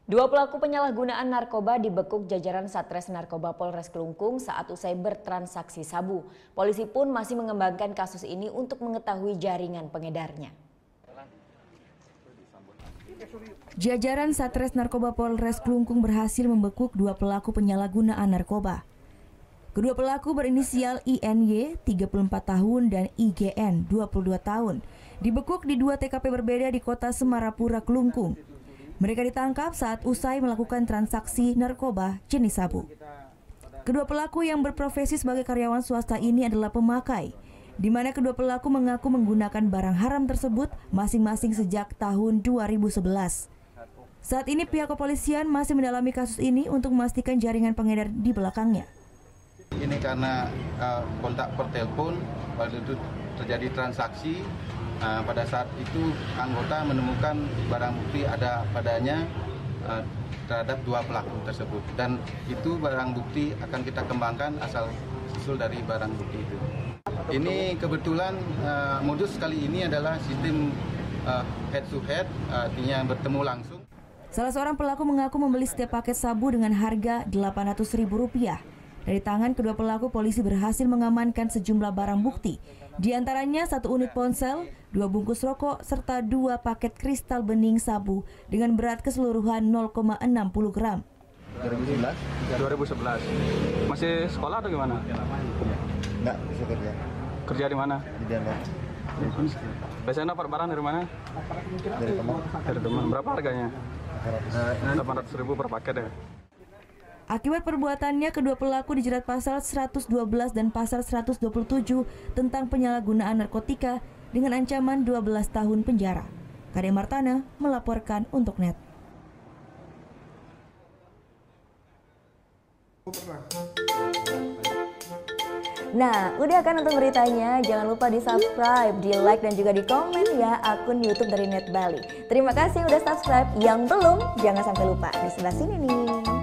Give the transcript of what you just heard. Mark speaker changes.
Speaker 1: Dua pelaku penyalahgunaan narkoba dibekuk jajaran Satres Narkoba Polres Kelungkung saat usai bertransaksi sabu. Polisi pun masih mengembangkan kasus ini untuk mengetahui jaringan pengedarnya.
Speaker 2: Jajaran Satres Narkoba Polres Kelungkung berhasil membekuk dua pelaku penyalahgunaan narkoba. Kedua pelaku berinisial INY 34 tahun dan IGN 22 tahun. Dibekuk di dua TKP berbeda di kota Semarapura, Kelungkung. Mereka ditangkap saat usai melakukan transaksi narkoba jenis sabu. Kedua pelaku yang berprofesi sebagai karyawan swasta ini adalah pemakai, di mana kedua pelaku mengaku menggunakan barang haram tersebut masing-masing sejak tahun 2011. Saat ini pihak kepolisian masih mendalami kasus ini untuk memastikan jaringan pengedar di belakangnya.
Speaker 3: Ini karena kontak per telepon, waktu itu terjadi transaksi. Pada saat itu anggota menemukan barang bukti ada padanya terhadap dua pelaku tersebut, dan itu barang bukti akan kita kembangkan asal usul dari barang bukti itu. Ini kebetulan modus kali ini adalah sistem head to head, artinya bertemu langsung.
Speaker 2: Salah seorang pelaku mengaku membeli setiap paket sabu dengan harga Rp800.000. Dari tangan kedua pelaku, polisi berhasil mengamankan sejumlah barang bukti. Di antaranya 1 unit ponsel, 2 bungkus rokok, serta 2 paket kristal bening sabu dengan berat keseluruhan 0,60 gram.
Speaker 4: 2011. Masih sekolah atau gimana?
Speaker 5: Enggak, bisa kerja.
Speaker 4: Kerja di mana?
Speaker 5: Di Denpasar.
Speaker 4: Biasanya dapat barang dari mana?
Speaker 5: Dari teman.
Speaker 4: Dari teman. Berapa harganya? 800.000 per paket ya?
Speaker 2: Akibat perbuatannya, kedua pelaku dijerat pasal 112 dan pasal 127 tentang penyalahgunaan narkotika dengan ancaman 12 tahun penjara. Kadek Martana melaporkan untuk NET.
Speaker 1: Nah, udah kan nonton beritanya? Jangan lupa di-subscribe, di-like, dan juga di-komen ya akun YouTube dari Net Bali. Terima kasih udah subscribe. Yang belum, jangan sampai lupa. Di sebelah sini nih.